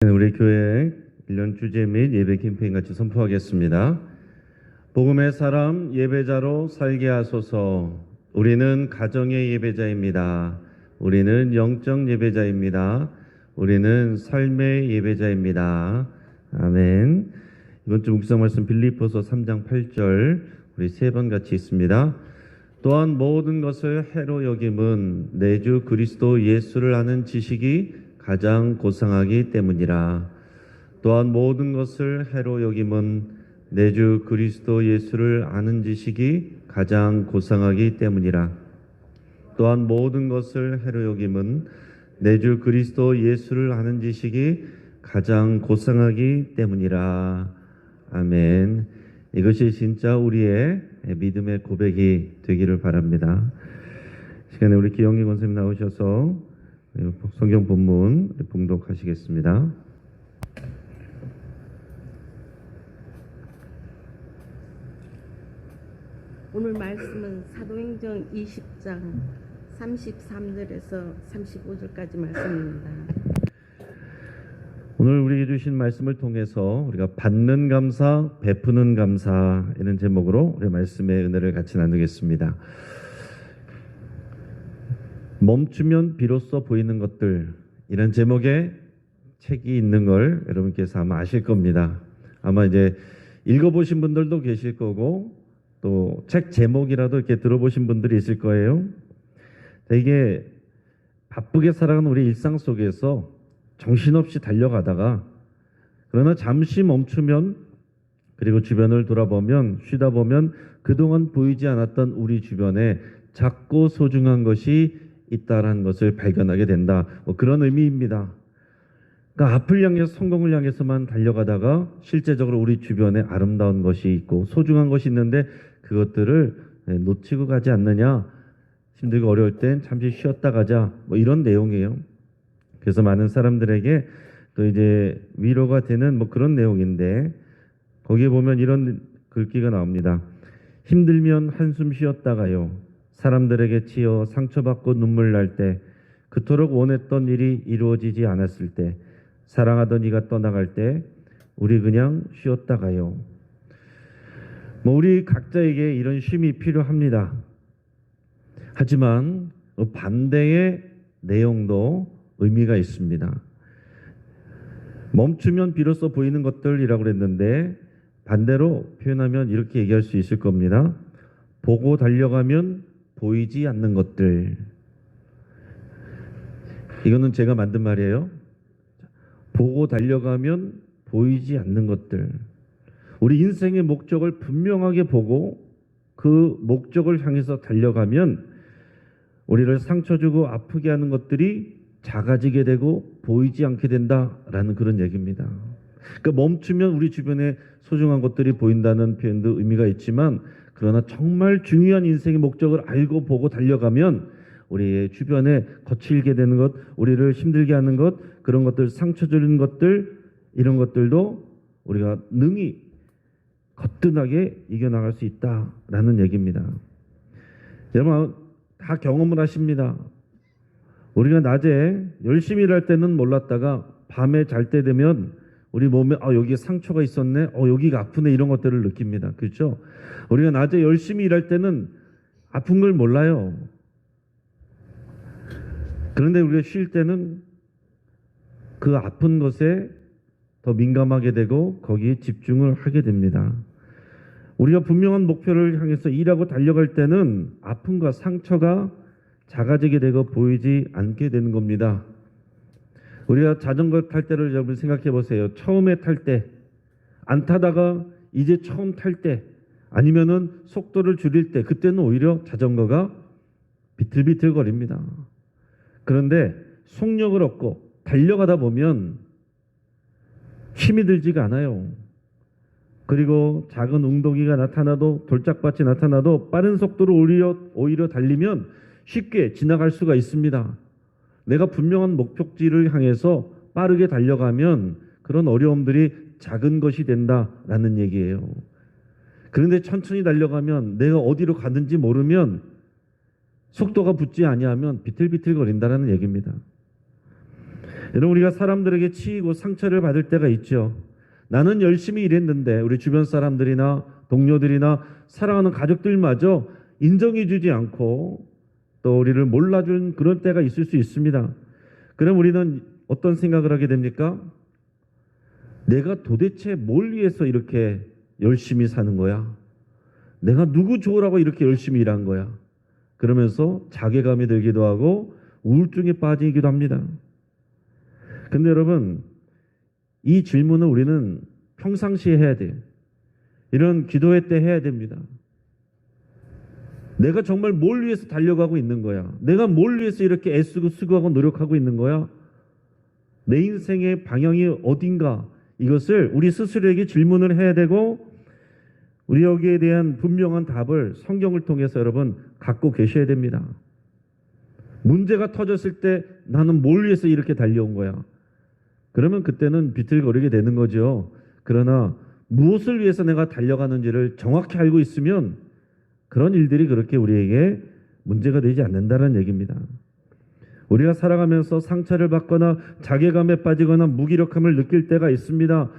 우리 교회 1년 주제 및 예배 캠페인 같이 선포하겠습니다. 복음의 사람 예배자로 살게 하소서. 우리는 가정의 예배자입니다. 우리는 영적 예배자입니다. 우리는 삶의 예배자입니다. 아멘. 이번 주 묵상 말씀 빌립보서 3장 8절 우리 세 번 같이 있습니다. 또한 모든 것을 해로 여김은 내 주 그리스도 예수를 아는 지식이 가장 고상하기 때문이라. 또한 모든 것을 해로 여김은 내 주 그리스도 예수를 아는 지식이 가장 고상하기 때문이라. 또한 모든 것을 해로 여김은 내 주 그리스도 예수를 아는 지식이 가장 고상하기 때문이라. 아멘. 이것이 진짜 우리의 믿음의 고백이 되기를 바랍니다. 시간에 우리 기영기 권사님 나오셔서 성경 본문 봉독하시겠습니다. 오늘 말씀은 사도행전 20장 33절에서 35절까지 말씀입니다. 오늘 우리에게 주신 말씀을 통해서 우리가 받는 감사, 베푸는 감사 이런 제목으로 우리 말씀의 은혜를 같이 나누겠습니다. 멈추면 비로소 보이는 것들, 이런 제목의 책이 있는 걸 여러분께서 아마 아실 겁니다. 아마 이제 읽어보신 분들도 계실 거고 또 책 제목이라도 이렇게 들어보신 분들이 있을 거예요. 이게 바쁘게 살아가는 우리 일상 속에서 정신없이 달려가다가 그러나 잠시 멈추면, 그리고 주변을 돌아보면, 쉬다 보면 그동안 보이지 않았던 우리 주변에 작고 소중한 것이 있다라는 것을 발견하게 된다. 그런 의미입니다. 그러니까 앞을 향해서, 성공을 향해서만 달려가다가 실제적으로 우리 주변에 아름다운 것이 있고 소중한 것이 있는데 그것들을 놓치고 가지 않느냐. 힘들고 어려울 땐 잠시 쉬었다 가자. 이런 내용이에요. 그래서 많은 사람들에게 또 이제 위로가 되는 그런 내용인데, 거기에 보면 이런 글귀가 나옵니다. 힘들면 한숨 쉬었다가요. 사람들에게 치여 상처받고 눈물 날 때, 그토록 원했던 일이 이루어지지 않았을 때, 사랑하던 이가 떠나갈 때 우리 그냥 쉬었다 가요. 우리 각자에게 이런 쉼이 필요합니다. 하지만 반대의 내용도 의미가 있습니다. 멈추면 비로소 보이는 것들이라고 그랬는데 반대로 표현하면 이렇게 얘기할 수 있을 겁니다. 보고 달려가면 보이지 않는 것들. 이거는 제가 만든 말이에요. 보고 달려가면 보이지 않는 것들. 우리 인생의 목적을 분명하게 보고 그 목적을 향해서 달려가면 우리를 상처 주고 아프게 하는 것들이 작아지게 되고 보이지 않게 된다라는 그런 얘기입니다. 그러니까 멈추면 우리 주변에 소중한 것들이 보인다는 표현도 의미가 있지만, 그러나 정말 중요한 인생의 목적을 알고 보고 달려가면 우리의 주변에 거칠게 되는 것, 우리를 힘들게 하는 것, 그런 것들, 상처 주는 것들, 이런 것들도 우리가 능히 거뜬하게 이겨나갈 수 있다라는 얘기입니다. 여러분 다 경험을 하십니다. 우리가 낮에 열심히 일할 때는 몰랐다가 밤에 잘 때 되면 우리 몸에 여기에 상처가 있었네, 여기가 아프네, 이런 것들을 느낍니다. 그렇죠? 우리가 낮에 열심히 일할 때는 아픈 걸 몰라요. 그런데 우리가 쉴 때는 그 아픈 것에 더 민감하게 되고 거기에 집중을 하게 됩니다. 우리가 분명한 목표를 향해서 일하고 달려갈 때는 아픔과 상처가 작아지게 되고 보이지 않게 되는 겁니다. 우리가 자전거 탈 때를 여러분 생각해 보세요. 처음에 탈 때, 안 타다가 이제 처음 탈 때, 아니면은 속도를 줄일 때, 그때는 오히려 자전거가 비틀비틀거립니다. 그런데 속력을 얻고 달려가다 보면 힘이 들지가 않아요. 그리고 작은 웅덩이가 나타나도, 돌짝밭이 나타나도 빠른 속도로 오히려 달리면 쉽게 지나갈 수가 있습니다. 내가 분명한 목적지를 향해서 빠르게 달려가면 그런 어려움들이 작은 것이 된다라는 얘기예요. 그런데 천천히 달려가면 내가 어디로 가는지 모르면, 속도가 붙지 아니하면 비틀비틀거린다라는 얘기입니다. 여러분, 우리가 사람들에게 치이고 상처를 받을 때가 있죠. 나는 열심히 일했는데 우리 주변 사람들이나 동료들이나 사랑하는 가족들마저 인정해주지 않고 또 우리를 몰라준 그런 때가 있을 수 있습니다. 그럼 우리는 어떤 생각을 하게 됩니까? 내가 도대체 뭘 위해서 이렇게 열심히 사는 거야? 내가 누구 좋으라고 이렇게 열심히 일한 거야? 그러면서 자괴감이 들기도 하고 우울증에 빠지기도 합니다. 근데 여러분, 이 질문을 우리는 평상시에 해야 돼요. 이런 기도회 때 해야 됩니다. 내가 정말 뭘 위해서 달려가고 있는 거야? 내가 뭘 위해서 이렇게 애쓰고 수고하고 노력하고 있는 거야? 내 인생의 방향이 어딘가? 이것을 우리 스스로에게 질문을 해야 되고, 우리 여기에 대한 분명한 답을 성경을 통해서 여러분 갖고 계셔야 됩니다. 문제가 터졌을 때 나는 뭘 위해서 이렇게 달려온 거야? 그러면 그때는 비틀거리게 되는 거죠. 그러나 무엇을 위해서 내가 달려가는지를 정확히 알고 있으면 그런 일들이 그렇게 우리에게 문제가 되지 않는다는 얘기입니다. 우리가 살아가면서 상처를 받거나 자괴감에 빠지거나 무기력함을 느낄 때가 있습니다.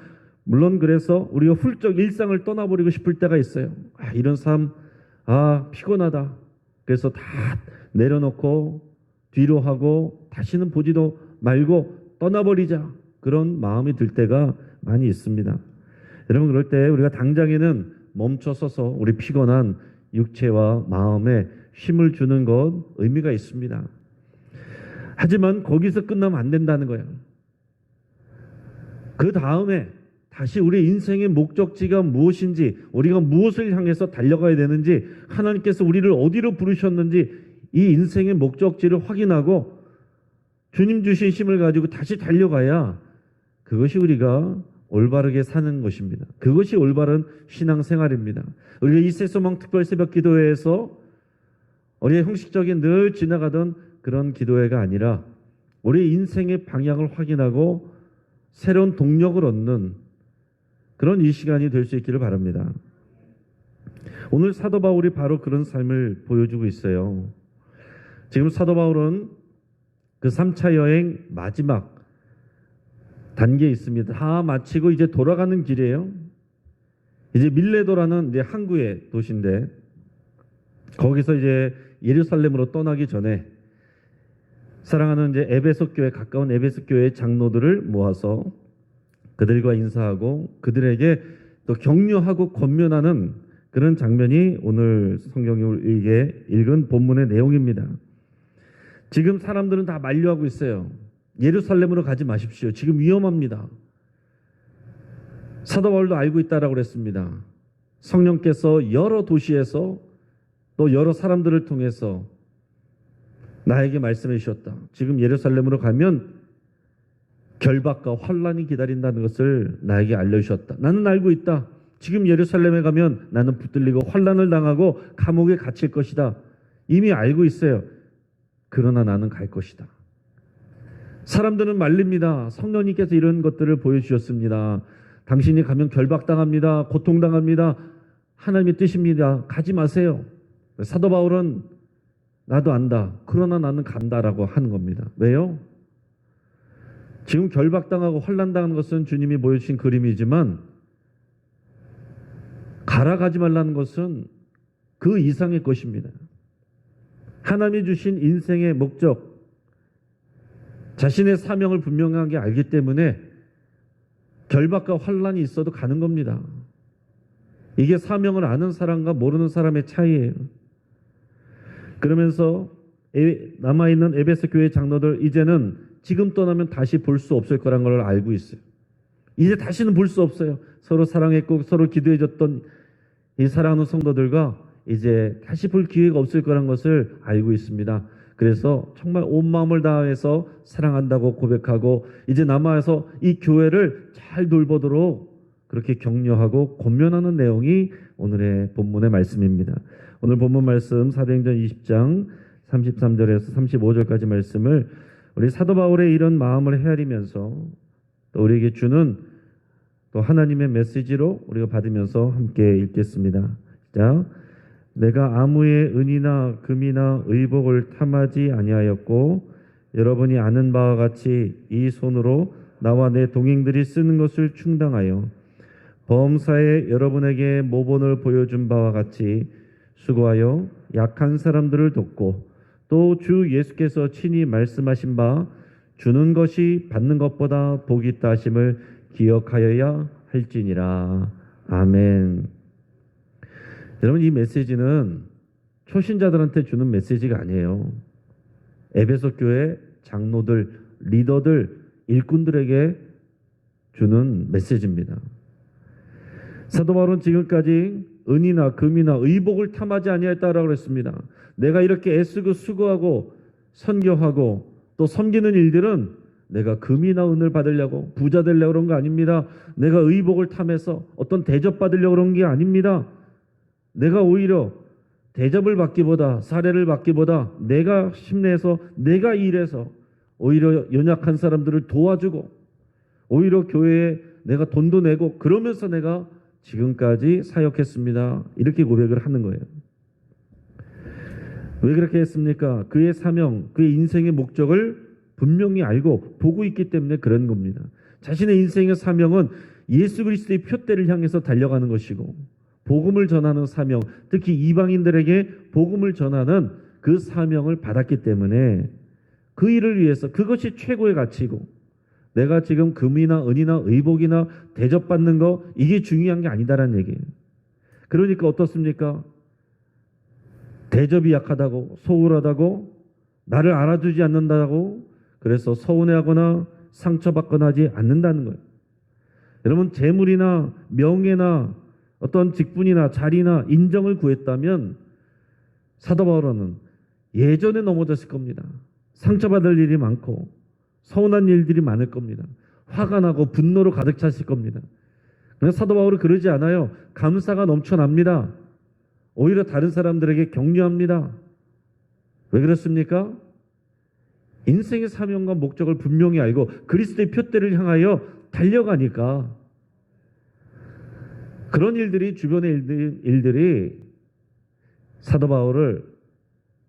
물론 그래서 우리가 훌쩍 일상을 떠나버리고 싶을 때가 있어요. 이런 삶, 피곤하다. 그래서 다 내려놓고 뒤로 하고 다시는 보지도 말고 떠나버리자. 그런 마음이 들 때가 많이 있습니다. 여러분, 그럴 때 우리가 당장에는 멈춰서서 우리 피곤한 육체와 마음에 쉼을 주는 것 의미가 있습니다. 하지만 거기서 끝나면 안 된다는 거예요. 그 다음에 다시 우리 인생의 목적지가 무엇인지, 우리가 무엇을 향해서 달려가야 되는지, 하나님께서 우리를 어디로 부르셨는지 이 인생의 목적지를 확인하고 주님 주신 힘을 가지고 다시 달려가야 그것이 우리가 올바르게 사는 것입니다. 그것이 올바른 신앙생활입니다. 우리가 이세소망 특별 새벽 기도회에서 우리의 형식적인 늘 지나가던 그런 기도회가 아니라 우리 인생의 방향을 확인하고 새로운 동력을 얻는 그런 이 시간이 될 수 있기를 바랍니다. 오늘 사도 바울이 바로 그런 삶을 보여주고 있어요. 지금 사도 바울은 그 3차 여행 마지막 단계에 있습니다. 다 마치고 이제 돌아가는 길이에요. 이제 밀레도라는 이제 항구의 도시인데 거기서 이제 예루살렘으로 떠나기 전에 사랑하는 이제 에베소 교회, 가까운 에베소 교회 장로들을 모아서 그들과 인사하고 그들에게 또 격려하고 권면하는 그런 장면이 오늘 성경이 우리에게 읽은 본문의 내용입니다. 지금 사람들은 다 만류하고 있어요. 예루살렘으로 가지 마십시오. 지금 위험합니다. 사도 바울도 알고 있다라고 그랬습니다. 성령께서 여러 도시에서 또 여러 사람들을 통해서 나에게 말씀해 주셨다. 지금 예루살렘으로 가면 결박과 환란이 기다린다는 것을 나에게 알려주셨다. 나는 알고 있다. 지금 예루살렘에 가면 나는 붙들리고 환란을 당하고 감옥에 갇힐 것이다. 이미 알고 있어요. 그러나 나는 갈 것이다. 사람들은 말립니다. 성령님께서 이런 것들을 보여주셨습니다. 당신이 가면 결박당합니다. 고통당합니다. 하나님의 뜻입니다. 가지 마세요. 사도 바울은 나도 안다. 그러나 나는 간다라고 하는 겁니다. 왜요? 지금 결박당하고 환난당하는 것은 주님이 보여주신 그림이지만 가라 가지 말라는 것은 그 이상의 것입니다. 하나님이 주신 인생의 목적, 자신의 사명을 분명하게 알기 때문에 결박과 환난이 있어도 가는 겁니다. 이게 사명을 아는 사람과 모르는 사람의 차이예요. 그러면서 남아있는 에베소 교회 장로들 이제는 지금 떠나면 다시 볼 수 없을 거란 걸 알고 있어요. 이제 다시는 볼 수 없어요. 서로 사랑했고 서로 기도해줬던 이 사랑하는 성도들과 이제 다시 볼 기회가 없을 거란 것을 알고 있습니다. 그래서 정말 온 마음을 다해서 사랑한다고 고백하고 이제 남아서 이 교회를 잘 돌보도록 그렇게 격려하고 권면하는 내용이 오늘의 본문의 말씀입니다. 오늘 본문 말씀 사도행전 20장 33절에서 35절까지 말씀을 우리 사도 바울의 이런 마음을 헤아리면서 또 우리에게 주는 또 하나님의 메시지로 우리가 받으면서 함께 읽겠습니다. 자, 내가 아무의 은이나 금이나 의복을 탐하지 아니하였고 여러분이 아는 바와 같이 이 손으로 나와 내 동행들이 쓰는 것을 충당하여 범사에 여러분에게 모본을 보여준 바와 같이 수고하여 약한 사람들을 돕고 또 주 예수께서 친히 말씀하신 바 주는 것이 받는 것보다 복이 있다 하심을 기억하여야 할지니라. 아멘. 여러분, 이 메시지는 초신자들한테 주는 메시지가 아니에요. 에베소 교회 장로들, 리더들, 일꾼들에게 주는 메시지입니다. 사도 바울은 지금까지 은이나 금이나 의복을 탐하지 아니하였다라고 그랬습니다. 내가 이렇게 애쓰고 수고하고 선교하고 또 섬기는 일들은 내가 금이나 은을 받으려고 부자 되려고 그런 거 아닙니다. 내가 의복을 탐해서 어떤 대접 받으려고 그런 게 아닙니다. 내가 오히려 대접을 받기보다 사례를 받기보다 내가 힘내서 내가 일해서 오히려 연약한 사람들을 도와주고 오히려 교회에 내가 돈도 내고 그러면서 내가 지금까지 사역했습니다. 이렇게 고백을 하는 거예요. 왜 그렇게 했습니까? 그의 사명, 그의 인생의 목적을 분명히 알고 보고 있기 때문에 그런 겁니다. 자신의 인생의 사명은 예수 그리스도의 표대를 향해서 달려가는 것이고 복음을 전하는 사명, 특히 이방인들에게 복음을 전하는 그 사명을 받았기 때문에 그 일을 위해서 그것이 최고의 가치고 내가 지금 금이나 은이나 의복이나 대접받는 거 이게 중요한 게 아니다라는 얘기예요. 그러니까 어떻습니까? 대접이 약하다고 소홀하다고 나를 알아주지 않는다고 그래서 서운해하거나 상처받거나 하지 않는다는 거예요. 여러분 재물이나 명예나 어떤 직분이나 자리나 인정을 구했다면 사도 바울은 예전에 넘어졌을 겁니다. 상처받을 일이 많고 서운한 일들이 많을 겁니다. 화가 나고 분노로 가득 찼을 겁니다. 그런데 사도 바울은 그러지 않아요. 감사가 넘쳐납니다. 오히려 다른 사람들에게 격려합니다. 왜 그렇습니까? 인생의 사명과 목적을 분명히 알고 그리스도의 표대를 향하여 달려가니까 그런 일들이 주변의 일들이 사도 바울을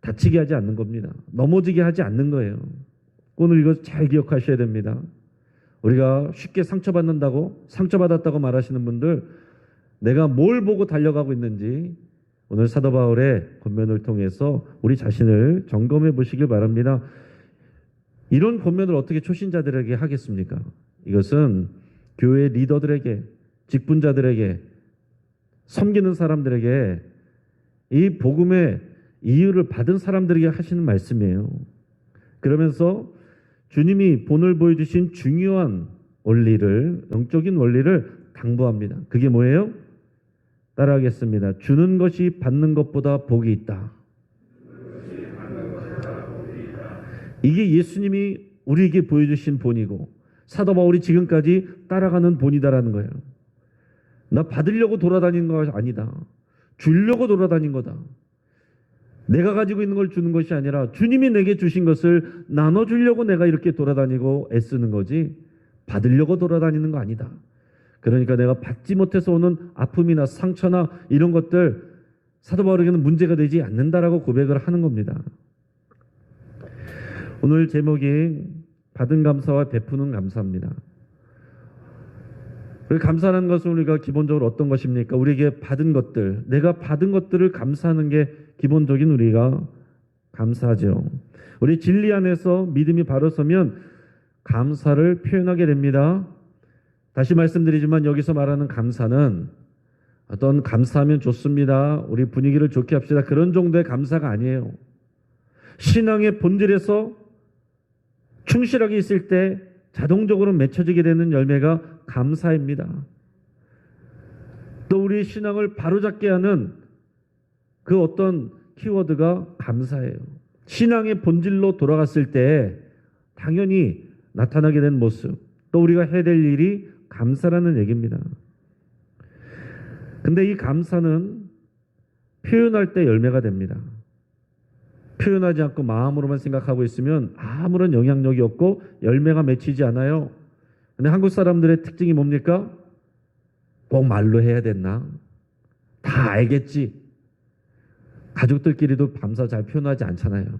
다치게 하지 않는 겁니다. 넘어지게 하지 않는 거예요. 오늘 이거 잘 기억하셔야 됩니다. 우리가 쉽게 상처받는다고 상처받았다고 말하시는 분들 내가 뭘 보고 달려가고 있는지 오늘 사도 바울의 권면을 통해서 우리 자신을 점검해 보시길 바랍니다. 이런 권면을 어떻게 초신자들에게 하겠습니까? 이것은 교회 리더들에게 직분자들에게 섬기는 사람들에게 이 복음의 이유를 받은 사람들에게 하시는 말씀이에요. 그러면서 주님이 본을 보여주신 중요한 원리를 영적인 원리를 당부합니다. 그게 뭐예요? 따라하겠습니다. 주는 것이 받는 것보다 복이 있다. 이게 예수님이 우리에게 보여주신 본이고 사도 바울이 지금까지 따라가는 본이다라는 거예요. 나 받으려고 돌아다니는 거 아니다. 주려고 돌아다닌 거다. 내가 가지고 있는 걸 주는 것이 아니라 주님이 내게 주신 것을 나눠주려고 내가 이렇게 돌아다니고 애쓰는 거지 받으려고 돌아다니는 거 아니다. 그러니까 내가 받지 못해서 오는 아픔이나 상처나 이런 것들 사도 바울에게는 문제가 되지 않는다라고 고백을 하는 겁니다. 오늘 제목이 받은 감사와 베푸는 감사입니다. 감사하는 것은 우리가 기본적으로 어떤 것입니까? 우리에게 받은 것들, 내가 받은 것들을 감사하는 게 기본적인 우리가 감사하죠. 우리 진리 안에서 믿음이 바로 서면 감사를 표현하게 됩니다. 다시 말씀드리지만 여기서 말하는 감사는 어떤 감사하면 좋습니다. 우리 분위기를 좋게 합시다. 그런 정도의 감사가 아니에요. 신앙의 본질에서 충실하게 있을 때 자동적으로 맺혀지게 되는 열매가 감사입니다. 또 우리 신앙을 바로잡게 하는 그 어떤 키워드가 감사예요. 신앙의 본질로 돌아갔을 때 당연히 나타나게 된 모습, 또 우리가 해야 될 일이 감사라는 얘기입니다. 근데 이 감사는 표현할 때 열매가 됩니다. 표현하지 않고 마음으로만 생각하고 있으면 아무런 영향력이 없고 열매가 맺히지 않아요. 근데 한국 사람들의 특징이 뭡니까? 꼭 말로 해야 됐나? 다 알겠지. 가족들끼리도 감사 잘 표현하지 않잖아요.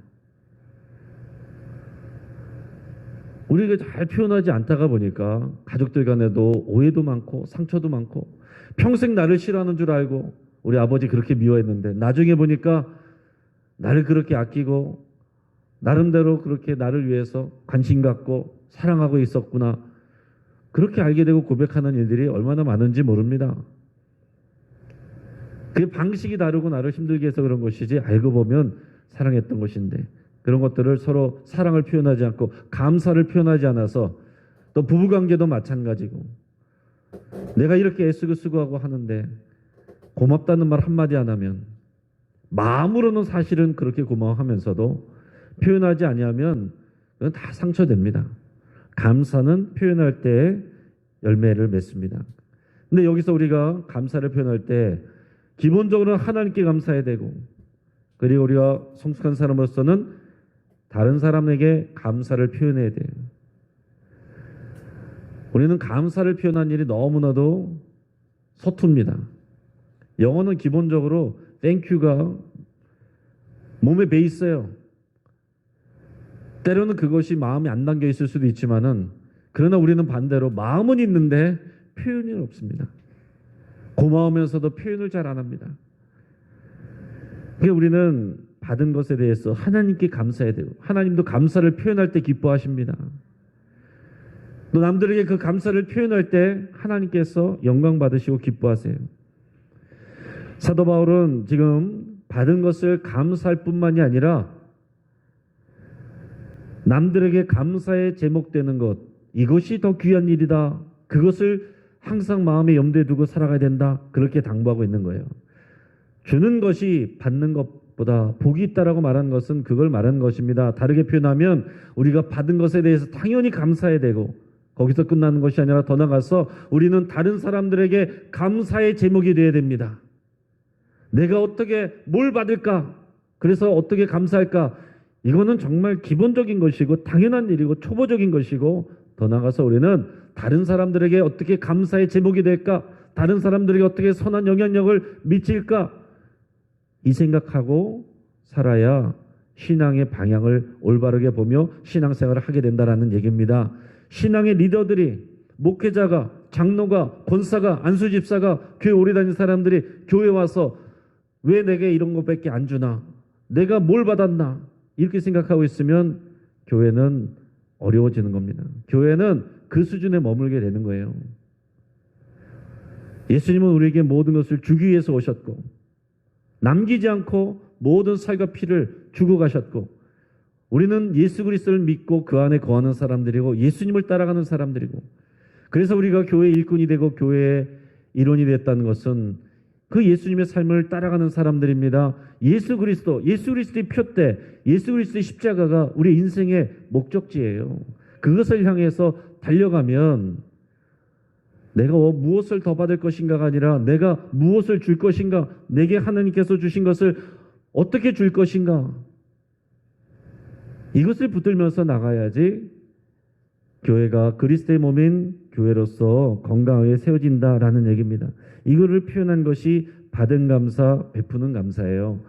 우리가 잘 표현하지 않다가 보니까 가족들 간에도 오해도 많고 상처도 많고 평생 나를 싫어하는 줄 알고 우리 아버지 그렇게 미워했는데 나중에 보니까 나를 그렇게 아끼고 나름대로 그렇게 나를 위해서 관심 갖고 사랑하고 있었구나. 그렇게 알게 되고 고백하는 일들이 얼마나 많은지 모릅니다. 그 방식이 다르고 나를 힘들게 해서 그런 것이지 알고 보면 사랑했던 것인데 그런 것들을 서로 사랑을 표현하지 않고 감사를 표현하지 않아서 또 부부관계도 마찬가지고 내가 이렇게 애쓰고 수고하고 하는데 고맙다는 말 한마디 안 하면 마음으로는 사실은 그렇게 고마워하면서도 표현하지 아니하면 그건 다 상처됩니다. 감사는 표현할 때 열매를 맺습니다. 근데 여기서 우리가 감사를 표현할 때 기본적으로 하나님께 감사해야 되고 그리고 우리가 성숙한 사람으로서는 다른 사람에게 감사를 표현해야 돼요. 우리는 감사를 표현한 일이 너무나도 서툽니다. 영어는 기본적으로 땡큐가 몸에 배 있어요. 때로는 그것이 마음에 안 담겨 있을 수도 있지만은 그러나 우리는 반대로 마음은 있는데 표현이 없습니다. 고마우면서도 표현을 잘 안 합니다. 그러니까 우리는 받은 것에 대해서 하나님께 감사해야 되고 하나님도 감사를 표현할 때 기뻐하십니다. 또 남들에게 그 감사를 표현할 때 하나님께서 영광 받으시고 기뻐하세요. 사도 바울은 지금 받은 것을 감사할 뿐만이 아니라 남들에게 감사에 제목되는 것 이것이 더 귀한 일이다. 그것을 항상 마음에 염두에 두고 살아가야 된다. 그렇게 당부하고 있는 거예요. 주는 것이 받는 것보다 복이 있다라고 말하는 것은 그걸 말하는 것입니다. 다르게 표현하면 우리가 받은 것에 대해서 당연히 감사해야 되고 거기서 끝나는 것이 아니라 더 나아가서 우리는 다른 사람들에게 감사의 제목이 되어야 됩니다. 내가 어떻게 뭘 받을까? 그래서 어떻게 감사할까? 이거는 정말 기본적인 것이고 당연한 일이고 초보적인 것이고 더 나아가서 우리는 다른 사람들에게 어떻게 감사의 제목이 될까? 다른 사람들에게 어떻게 선한 영향력을 미칠까? 이 생각하고 살아야 신앙의 방향을 올바르게 보며 신앙생활을 하게 된다라는 얘기입니다. 신앙의 리더들이 목회자가 장로가 권사가 안수집사가 교회 오래 다닌 사람들이 교회 와서 왜 내게 이런 것밖에 안 주나? 내가 뭘 받았나? 이렇게 생각하고 있으면 교회는 어려워지는 겁니다. 교회는 그 수준에 머물게 되는 거예요. 예수님은 우리에게 모든 것을 주기 위해서 오셨고 남기지 않고 모든 살과 피를 주고 가셨고 우리는 예수 그리스도를 믿고 그 안에 거하는 사람들이고 예수님을 따라가는 사람들이고 그래서 우리가 교회의 일꾼이 되고 교회의 일원이 됐다는 것은 그 예수님의 삶을 따라가는 사람들입니다. 예수 그리스도의 표대, 예수 그리스도의 십자가가 우리 인생의 목적지예요. 그것을 향해서 달려가면 내가 무엇을 더 받을 것인가가 아니라 내가 무엇을 줄 것인가, 내게 하나님께서 주신 것을 어떻게 줄 것인가, 이것을 붙들면서 나가야지 교회가 그리스도의 몸인 교회로서 건강하게 세워진다라는 얘기입니다. 이거를 표현한 것이 받은 감사, 베푸는 감사예요.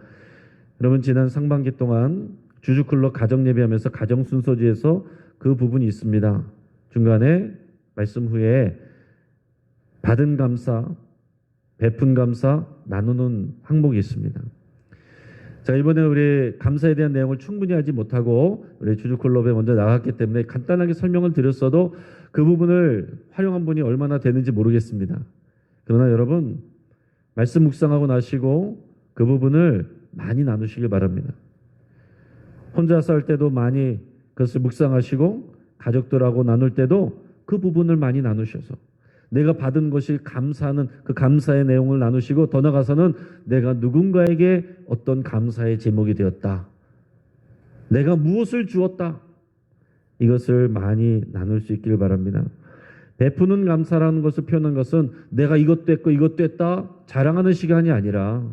여러분 지난 상반기 동안 주주클럽 가정 예배하면서 가정 순서지에서 그 부분이 있습니다. 중간에 말씀 후에 받은 감사, 베푼 감사, 나누는 항목이 있습니다. 자, 이번에 우리 감사에 대한 내용을 충분히 하지 못하고 우리 주주클럽에 먼저 나갔기 때문에 간단하게 설명을 드렸어도 그 부분을 활용한 분이 얼마나 되는지 모르겠습니다. 그러나 여러분 말씀 묵상하고 나시고 그 부분을 많이 나누시길 바랍니다. 혼자서 할 때도 많이 그것을 묵상하시고 가족들하고 나눌 때도 그 부분을 많이 나누셔서 내가 받은 것이 감사하는 그 감사의 내용을 나누시고 더 나아가서는 내가 누군가에게 어떤 감사의 제목이 되었다. 내가 무엇을 주었다. 이것을 많이 나눌 수 있기를 바랍니다. 베푸는 감사라는 것을 표현한 것은 내가 이것도 했고 이것도 했다 자랑하는 시간이 아니라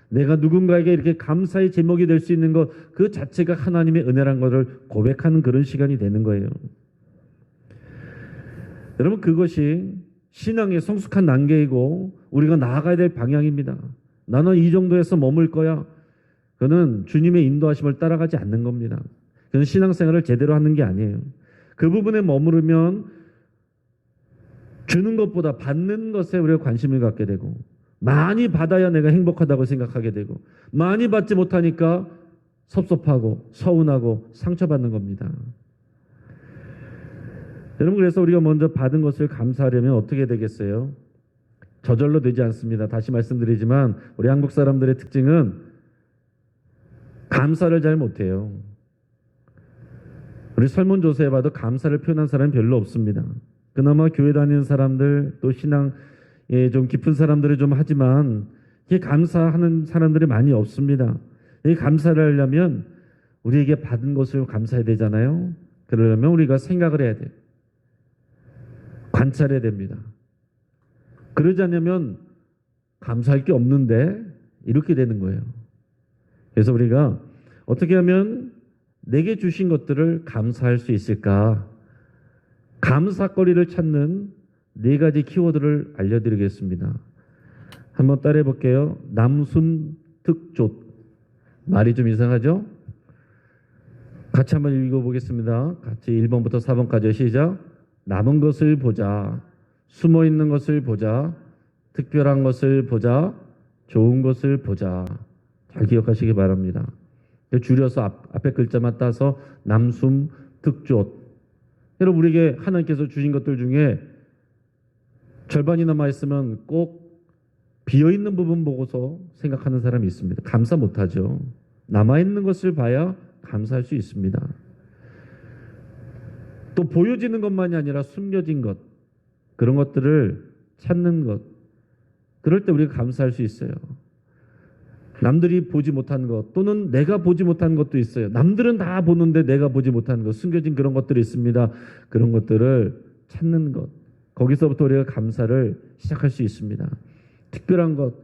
내가 누군가에게 이렇게 감사의 제목이 될 수 있는 것 그 자체가 하나님의 은혜란 것을 고백하는 그런 시간이 되는 거예요. 여러분 그것이 신앙의 성숙한 단계이고 우리가 나아가야 될 방향입니다. 나는 이 정도에서 머물 거야. 그는 주님의 인도하심을 따라가지 않는 겁니다. 그는 신앙생활을 제대로 하는 게 아니에요. 그 부분에 머무르면 주는 것보다 받는 것에 우리가 관심을 갖게 되고, 많이 받아야 내가 행복하다고 생각하게 되고, 많이 받지 못하니까 섭섭하고 서운하고 상처받는 겁니다. 여러분, 그래서 우리가 먼저 받은 것을 감사하려면 어떻게 되겠어요? 저절로 되지 않습니다. 다시 말씀드리지만 우리 한국 사람들의 특징은 감사를 잘 못해요. 우리 설문조사에 봐도 감사를 표현한 사람이 별로 없습니다. 그나마 교회 다니는 사람들, 또 신앙에 좀 깊은 사람들이 좀 하지만 이게 감사하는 사람들이 많이 없습니다. 이 감사를 하려면 우리에게 받은 것을 감사해야 되잖아요. 그러려면 우리가 생각을 해야 돼요. 관찰해야 됩니다. 그러지 않으면 감사할 게 없는데 이렇게 되는 거예요. 그래서 우리가 어떻게 하면 내게 주신 것들을 감사할 수 있을까? 감사거리를 찾는 4가지 키워드를 알려드리겠습니다. 한번 따라해 볼게요. 남순특조. 말이 좀 이상하죠? 같이 한번 읽어보겠습니다. 같이 1번부터 4번까지 시작. 남은 것을 보자. 숨어 있는 것을 보자. 특별한 것을 보자. 좋은 것을 보자. 잘 기억하시기 바랍니다. 줄여서 앞에 글자만 따서 남숨특조. 여러분, 우리에게 하나님께서 주신 것들 중에 절반이 남아있으면 꼭 비어있는 부분 보고서 생각하는 사람이 있습니다. 감사 못하죠. 남아있는 것을 봐야 감사할 수 있습니다. 또 보여지는 것만이 아니라 숨겨진 것, 그런 것들을 찾는 것, 그럴 때 우리가 감사할 수 있어요. 남들이 보지 못한 것, 또는 내가 보지 못한 것도 있어요. 남들은 다 보는데 내가 보지 못한 것, 숨겨진 그런 것들이 있습니다. 그런 것들을 찾는 것, 거기서부터 우리가 감사를 시작할 수 있습니다. 특별한 것,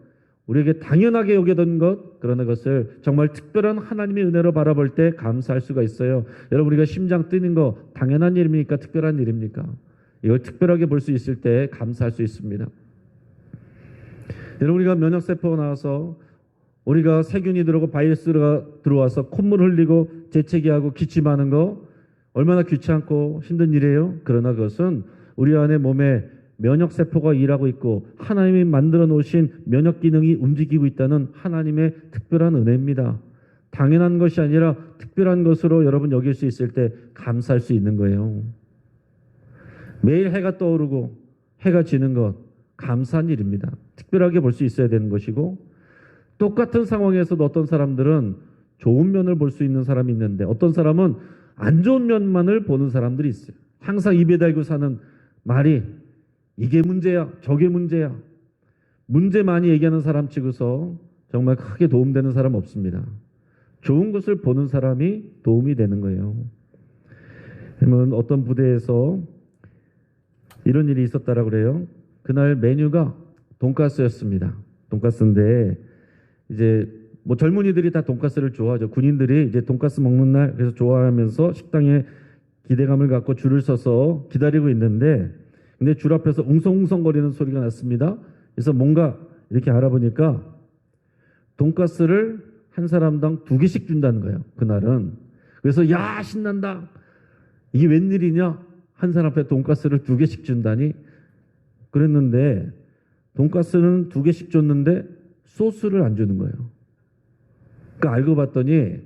우리에게 당연하게 여기던 것, 그러나 것을 정말 특별한 하나님의 은혜로 바라볼 때 감사할 수가 있어요. 여러분, 우리가 심장 뛰는 거 당연한 일입니까? 특별한 일입니까? 이걸 특별하게 볼 수 있을 때 감사할 수 있습니다. 여러분, 우리가 면역세포가 나와서 우리가 세균이 들어오고 바이러스가 들어와서 콧물 흘리고 재채기하고 기침하는 거 얼마나 귀찮고 힘든 일이에요. 그러나 그것은 우리 안에 몸에 면역세포가 일하고 있고 하나님이 만들어 놓으신 면역 기능이 움직이고 있다는 하나님의 특별한 은혜입니다. 당연한 것이 아니라 특별한 것으로 여러분 여길 수 있을 때 감사할 수 있는 거예요. 매일 해가 떠오르고 해가 지는 것 감사한 일입니다. 특별하게 볼 수 있어야 되는 것이고, 똑같은 상황에서도 어떤 사람들은 좋은 면을 볼 수 있는 사람이 있는데 어떤 사람은 안 좋은 면만을 보는 사람들이 있어요. 항상 입에 달고 사는 말이 이게 문제야, 저게 문제야. 문제 많이 얘기하는 사람 치고서 정말 크게 도움되는 사람 없습니다. 좋은 것을 보는 사람이 도움이 되는 거예요. 그러면 어떤 부대에서 이런 일이 있었다라고 그래요. 그날 메뉴가 돈가스였습니다. 돈가스인데 이제 뭐 젊은이들이 다 돈가스를 좋아하죠. 군인들이 이제 돈가스 먹는 날 그래서 좋아하면서 식당에 기대감을 갖고 줄을 서서 기다리고 있는데, 근데 줄 앞에서 웅성웅성거리는 소리가 났습니다. 그래서 뭔가 이렇게 알아보니까 돈가스를 한 사람당 2개씩 준다는 거예요. 그날은. 그래서 야 신난다. 이게 웬일이냐? 한 사람 앞에 돈가스를 2개씩 준다니. 그랬는데 돈가스는 2개씩 줬는데 소스를 안 주는 거예요. 그러니까 알고 봤더니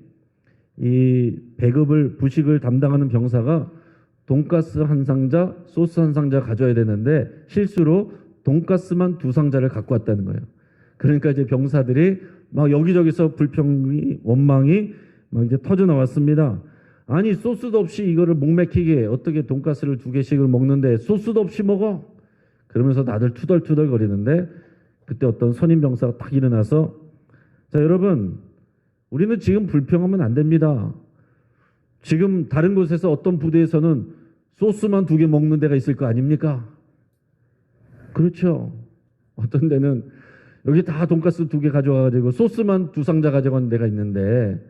이 배급을 부식을 담당하는 병사가 돈가스 한 상자, 소스 한 상자 가져야 되는데 실수로 돈가스만 2상자를 갖고 왔다는 거예요. 그러니까 이제 병사들이 막 여기저기서 불평이 원망이 막 이제 터져 나왔습니다. 아니 소스도 없이 이거를 목맥히게 어떻게 돈가스를 2개씩을 먹는데 소스도 없이 먹어? 그러면서 다들 투덜투덜 거리는데 그때 어떤 선임 병사가 딱 일어나서, 자 여러분, 우리는 지금 불평하면 안 됩니다. 지금 다른 곳에서 어떤 부대에서는 소스만 2개 먹는 데가 있을 거 아닙니까? 그렇죠. 어떤 데는 여기 다 돈가스 2개 가져와가지고 소스만 2상자 가져간 데가 있는데,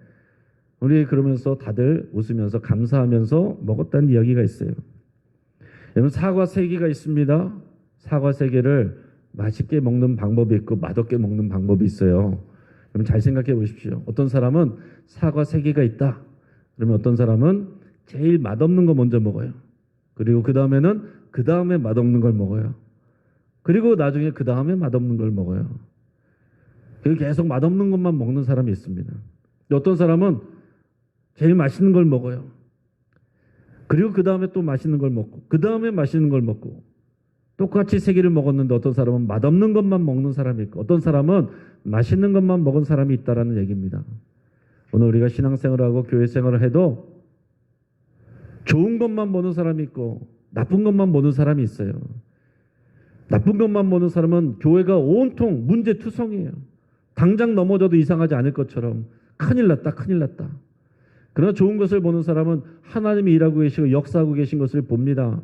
우리 그러면서 다들 웃으면서 감사하면서 먹었다는 이야기가 있어요. 여러분, 사과 3개가 있습니다. 사과 3개를 맛있게 먹는 방법이 있고 맛없게 먹는 방법이 있어요. 여러분 잘 생각해 보십시오. 어떤 사람은 사과 3개가 있다. 그러면 어떤 사람은 제일 맛없는 거 먼저 먹어요. 그리고 그 다음에 맛없는 걸 먹어요. 그리고 나중에 그 다음에 맛없는 걸 먹어요. 계속 맛없는 것만 먹는 사람이 있습니다. 어떤 사람은 제일 맛있는 걸 먹어요. 그리고 그 다음에 또 맛있는 걸 먹고, 그 다음에 맛있는 걸 먹고, 똑같이 세 개를 먹었는데 어떤 사람은 맛없는 것만 먹는 사람이 있고, 어떤 사람은 맛있는 것만 먹은 사람이 있다라는 얘기입니다. 오늘 우리가 신앙생활을 하고 교회 생활을 해도 좋은 것만 보는 사람이 있고 나쁜 것만 보는 사람이 있어요. 나쁜 것만 보는 사람은 교회가 온통 문제투성이에요. 당장 넘어져도 이상하지 않을 것처럼 큰일 났다, 큰일 났다. 그러나 좋은 것을 보는 사람은 하나님이 일하고 계시고 역사하고 계신 것을 봅니다.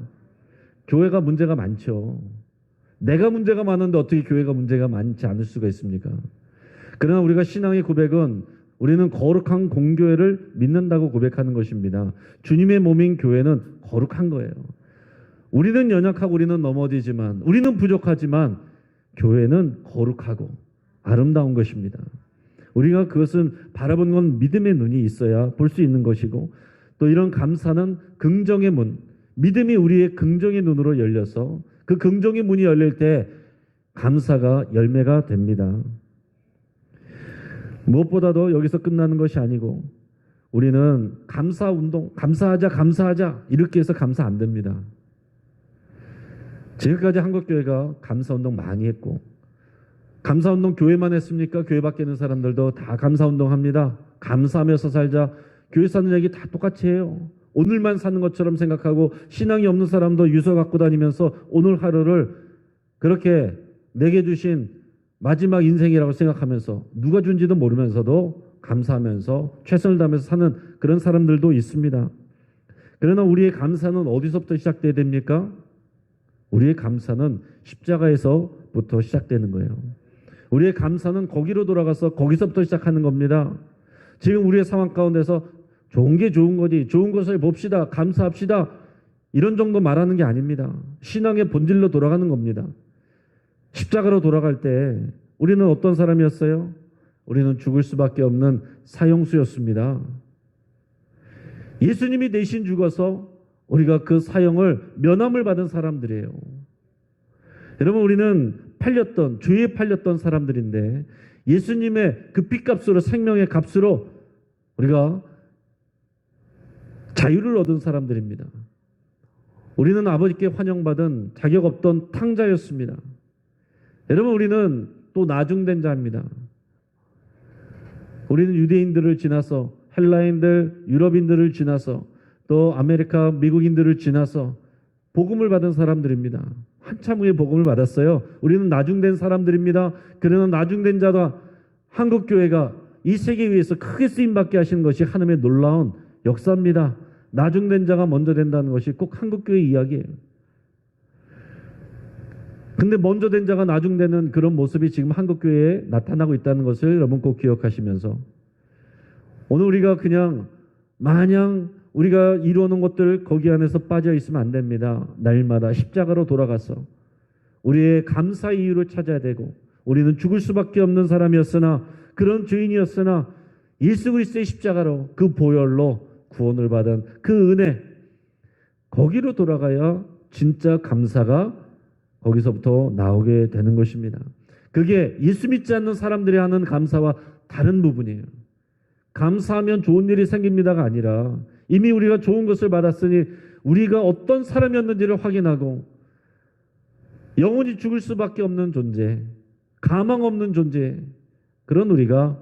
교회가 문제가 많죠. 내가 문제가 많은데 어떻게 교회가 문제가 많지 않을 수가 있습니까? 그러나 우리가 신앙의 고백은 우리는 거룩한 공교회를 믿는다고 고백하는 것입니다. 주님의 몸인 교회는 거룩한 거예요. 우리는 연약하고 우리는 넘어지지만, 우리는 부족하지만 교회는 거룩하고 아름다운 것입니다. 우리가 그것은 바라보는 건 믿음의 눈이 있어야 볼 수 있는 것이고, 또 이런 감사는 긍정의 문, 믿음이 우리의 긍정의 눈으로 열려서 그 긍정의 문이 열릴 때 감사가 열매가 됩니다. 무엇보다도 여기서 끝나는 것이 아니고 우리는 감사 운동, 감사하자 이렇게 해서 감사 안 됩니다. 지금까지 한국교회가 감사 운동 많이 했고, 감사 운동 교회만 했습니까? 교회 밖에 있는 사람들도 다 감사 운동 합니다. 감사하면서 살자. 교회 사는 얘기 다 똑같이 해요. 오늘만 사는 것처럼 생각하고 신앙이 없는 사람도 유서 갖고 다니면서 오늘 하루를 그렇게 내게 주신 마지막 인생이라고 생각하면서 누가 준지도 모르면서도 감사하면서 최선을 다하면서 사는 그런 사람들도 있습니다. 그러나 우리의 감사는 어디서부터 시작돼야 됩니까? 우리의 감사는 십자가에서부터 시작되는 거예요. 우리의 감사는 거기로 돌아가서 거기서부터 시작하는 겁니다. 지금 우리의 상황 가운데서 좋은 게 좋은 거지, 좋은 것을 봅시다, 감사합시다, 이런 정도 말하는 게 아닙니다. 신앙의 본질로 돌아가는 겁니다. 십자가로 돌아갈 때 우리는 어떤 사람이었어요? 우리는 죽을 수밖에 없는 사형수였습니다. 예수님이 대신 죽어서 우리가 그 사형을 면함을 받은 사람들이에요. 여러분, 우리는 죄에 팔렸던 사람들인데 예수님의 그 핏값으로, 생명의 값으로 우리가 자유를 얻은 사람들입니다. 우리는 아버지께 환영받은 자격 없던 탕자였습니다. 여러분, 우리는 또 나중된 자입니다. 우리는 유대인들을 지나서 헬라인들, 유럽인들을 지나서 또 아메리카, 미국인들을 지나서 복음을 받은 사람들입니다. 한참 후에 복음을 받았어요. 우리는 나중된 사람들입니다. 그러나 나중된 자가 한국교회가 이 세계 위에서 크게 쓰임받게 하시는 것이 하나님의 놀라운 역사입니다. 나중된 자가 먼저 된다는 것이 꼭 한국교회 이야기예요. 근데 먼저 된 자가 나중되는 그런 모습이 지금 한국교회에 나타나고 있다는 것을 여러분 꼭 기억하시면서, 오늘 우리가 그냥 마냥 우리가 이루어놓은 것들 거기 안에서 빠져 있으면 안 됩니다. 날마다 십자가로 돌아가서 우리의 감사 이유를 찾아야 되고, 우리는 죽을 수밖에 없는 사람이었으나, 그런 죄인이었으나 예수 그리스도의 십자가로 그 보혈로 구원을 받은 그 은혜, 거기로 돌아가야 진짜 감사가 거기서부터 나오게 되는 것입니다. 그게 예수 믿지 않는 사람들이 하는 감사와 다른 부분이에요. 감사하면 좋은 일이 생깁니다가 아니라 이미 우리가 좋은 것을 받았으니 우리가 어떤 사람이었는지를 확인하고 영원히 죽을 수밖에 없는 존재, 가망 없는 존재, 그런 우리가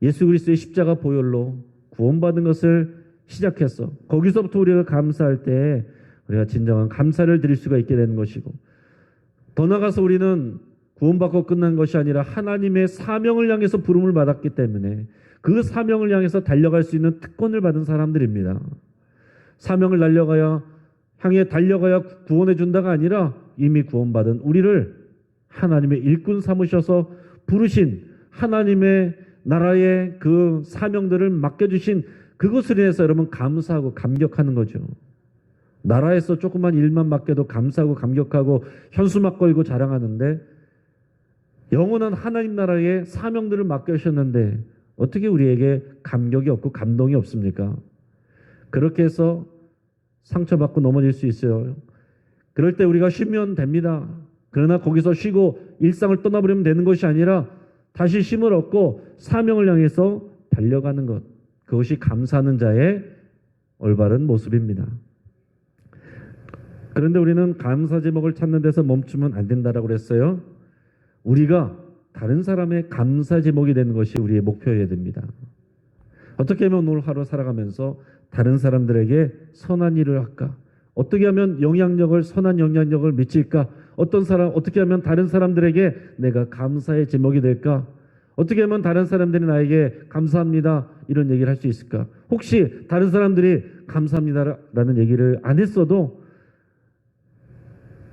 예수 그리스도의 십자가 보혈로 구원받은 것을 시작해서 거기서부터 우리가 감사할 때 우리가 진정한 감사를 드릴 수가 있게 되는 것이고, 더 나아가서 우리는 구원받고 끝난 것이 아니라 하나님의 사명을 향해서 부름을 받았기 때문에 그 사명을 향해서 달려갈 수 있는 특권을 받은 사람들입니다. 사명을 향해 달려가야 구원해 준다가 아니라 이미 구원받은 우리를 하나님의 일꾼 삼으셔서 부르신, 하나님의 나라의 그 사명들을 맡겨주신 그것을 인해서 여러분 감사하고 감격하는 거죠. 나라에서 조그만 일만 맡겨도 감사하고 감격하고 현수막 걸고 자랑하는데, 영원한 하나님 나라의 사명들을 맡겨주셨는데 어떻게 우리에게 감격이 없고 감동이 없습니까? 그렇게 해서 상처받고 넘어질 수 있어요. 그럴 때 우리가 쉬면 됩니다. 그러나 거기서 쉬고 일상을 떠나버리면 되는 것이 아니라 다시 힘을 얻고 사명을 향해서 달려가는 것. 그것이 감사하는 자의 올바른 모습입니다. 그런데 우리는 감사 제목을 찾는 데서 멈추면 안 된다라고 그랬어요. 우리가 다른 사람의 감사 제목이 되는 것이 우리의 목표여야 됩니다. 어떻게 하면 오늘 하루 살아가면서 다른 사람들에게 선한 일을 할까? 어떻게 하면 선한 영향력을 미칠까? 어떻게 하면 다른 사람들에게 내가 감사의 제목이 될까? 어떻게 하면 다른 사람들이 나에게 감사합니다 이런 얘기를 할 수 있을까? 혹시 다른 사람들이 감사합니다라는 얘기를 안 했어도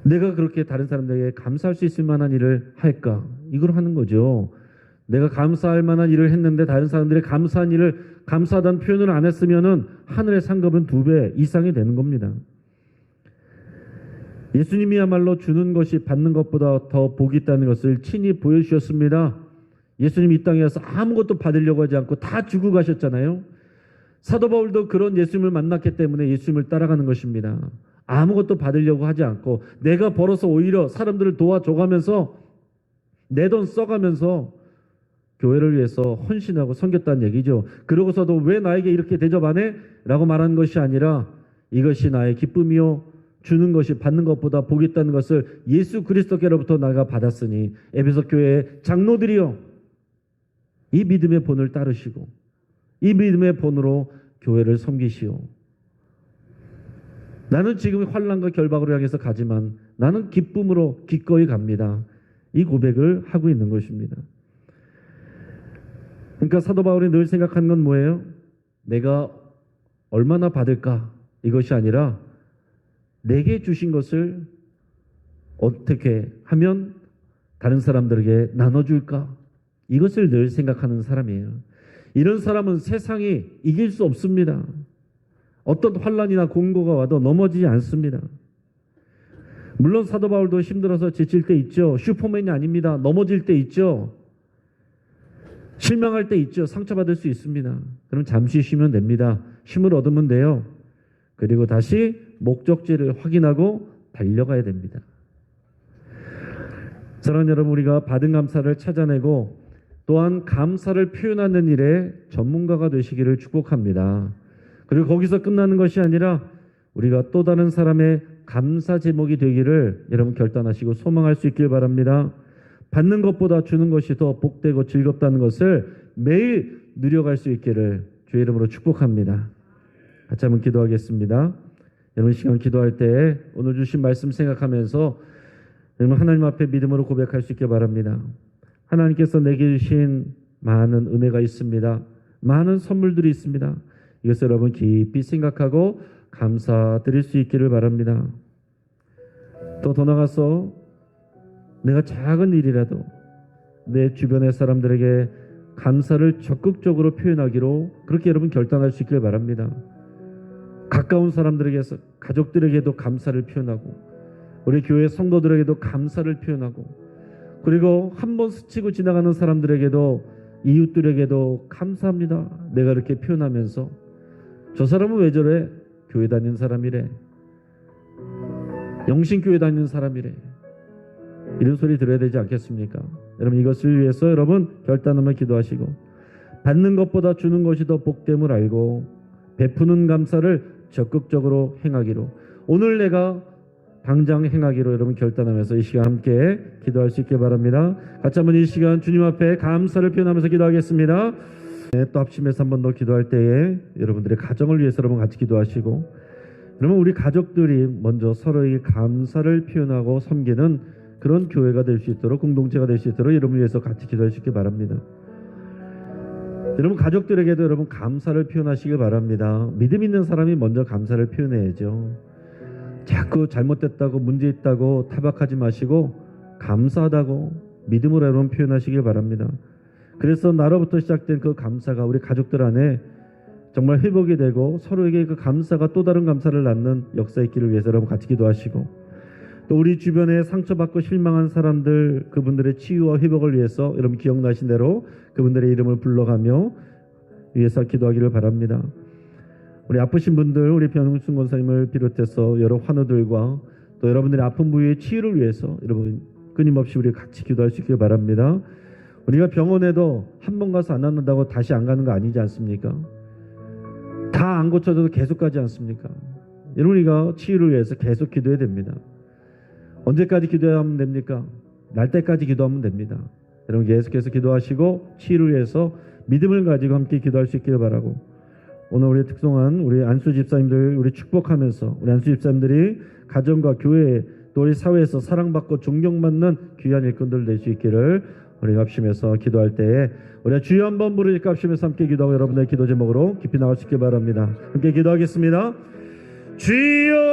내가 그렇게 다른 사람들에게 감사할 수 있을 만한 일을 할까? 이걸 하는 거죠. 내가 감사할 만한 일을 했는데 다른 사람들이 감사하다는 표현을 안 했으면은 하늘의 상급은 2배 이상이 되는 겁니다. 예수님이야말로 주는 것이 받는 것보다 더 복이 있다는 것을 친히 보여주셨습니다. 예수님 이 땅에 와서 아무것도 받으려고 하지 않고 다 주고 가셨잖아요. 사도 바울도 그런 예수님을 만났기 때문에 예수님을 따라가는 것입니다. 아무것도 받으려고 하지 않고 내가 벌어서 오히려 사람들을 도와줘가면서 내 돈 써가면서 교회를 위해서 헌신하고 섬겼다는 얘기죠. 그러고서도 왜 나에게 이렇게 대접 안 해? 라고 말하는 것이 아니라 이것이 나의 기쁨이요 주는 것이 받는 것보다 복이 있다는 것을 예수 그리스도께로부터 내가 받았으니 에베소 교회의 장로들이요 이 믿음의 본을 따르시고 이 믿음의 본으로 교회를 섬기시오. 나는 지금 환난과 결박으로 향해서 가지만 나는 기쁨으로 기꺼이 갑니다. 이 고백을 하고 있는 것입니다. 그러니까 사도 바울이 늘 생각하는 건 뭐예요? 내가 얼마나 받을까? 이것이 아니라 내게 주신 것을 어떻게 하면 다른 사람들에게 나눠줄까? 이것을 늘 생각하는 사람이에요. 이런 사람은 세상이 이길 수 없습니다. 어떤 환난이나 공고가 와도 넘어지지 않습니다. 물론 사도 바울도 힘들어서 지칠 때 있죠. 슈퍼맨이 아닙니다. 넘어질 때 있죠. 실망할 때 있죠. 상처받을 수 있습니다. 그럼 잠시 쉬면 됩니다. 힘을 얻으면 돼요. 그리고 다시 목적지를 확인하고 달려가야 됩니다. 사랑하는 여러분, 우리가 받은 감사를 찾아내고 또한 감사를 표현하는 일에 전문가가 되시기를 축복합니다. 그리고 거기서 끝나는 것이 아니라 우리가 또 다른 사람의 감사 제목이 되기를 여러분 결단하시고 소망할 수 있길 바랍니다. 받는 것보다 주는 것이 더 복되고 즐겁다는 것을 매일 누려갈 수 있기를 주의 이름으로 축복합니다. 같이 한번 기도하겠습니다. 여러분 시간 기도할 때 오늘 주신 말씀 생각하면서 여러분 하나님 앞에 믿음으로 고백할 수 있길 바랍니다. 하나님께서 내게 주신 많은 은혜가 있습니다. 많은 선물들이 있습니다. 이것을 여러분 깊이 생각하고 감사드릴 수 있기를 바랍니다. 또 더 나아가서 내가 작은 일이라도 내 주변의 사람들에게 감사를 적극적으로 표현하기로 그렇게 여러분 결단할 수 있기를 바랍니다. 가까운 사람들에게서 가족들에게도 감사를 표현하고 우리 교회 성도들에게도 감사를 표현하고 그리고 한번 스치고 지나가는 사람들에게도 이웃들에게도 감사합니다. 내가 이렇게 표현하면서 저 사람은 왜 저래? 교회 다니는 사람이래. 영신교회 다니는 사람이래. 이런 소리 들어야 되지 않겠습니까? 여러분 이것을 위해서 여러분 결단하며 기도하시고 받는 것보다 주는 것이 더 복됨을 알고 베푸는 감사를 적극적으로 행하기로 오늘 내가 당장 행하기로 여러분 결단하면서 이 시간 함께 기도할 수 있길 바랍니다. 같이 한번 이 시간 주님 앞에 감사를 표현하면서 기도하겠습니다. 네, 또 합심해서 한 번 더 기도할 때에 여러분들의 가정을 위해서 여러분 같이 기도하시고 그러면 우리 가족들이 먼저 서로에게 감사를 표현하고 섬기는 그런 교회가 될 수 있도록 공동체가 될 수 있도록 여러분을 위해서 같이 기도해 주시기 바랍니다. 여러분 가족들에게도 여러분 감사를 표현하시길 바랍니다. 믿음 있는 사람이 먼저 감사를 표현해야죠. 자꾸 잘못됐다고 문제 있다고 타박하지 마시고 감사하다고 믿음으로 여러분 표현하시길 바랍니다. 그래서 나로부터 시작된 그 감사가 우리 가족들 안에 정말 회복이 되고 서로에게 그 감사가 또 다른 감사를 낳는 역사 있기를 위해서 여러분 같이 기도하시고 또 우리 주변에 상처받고 실망한 사람들 그분들의 치유와 회복을 위해서 여러분 기억나신 대로 그분들의 이름을 불러가며 위해서 기도하기를 바랍니다. 우리 아프신 분들, 우리 변웅순 권사님을 비롯해서 여러 환우들과 또 여러분들의 아픈 부위의 치유를 위해서 여러분 끊임없이 우리 같이 기도할 수 있길 바랍니다. 우리가 병원에도 한 번 가서 안 낫는다고 다시 안 가는 거 아니지 않습니까? 다 안 고쳐져도 계속 가지 않습니까? 여러분, 우리가 치유를 위해서 계속 기도해야 됩니다. 언제까지 기도하면 됩니까? 날 때까지 기도하면 됩니다. 여러분 계속해서 기도하시고 치유를 위해서 믿음을 가지고 함께 기도할 수 있기를 바라고, 오늘 우리 특송한 우리 안수 집사님들 우리 축복하면서 우리 안수 집사님들이 가정과 교회 또 우리 사회에서 사랑받고 존경받는 귀한 일꾼들 될 수 있기를 우리가 합심해서 기도할 때에 우리가 주여 한번 부르니까 합심해서 함께 기도하고 여러분의 기도 제목으로 깊이 나갈 수 있길 바랍니다. 함께 기도하겠습니다. 주여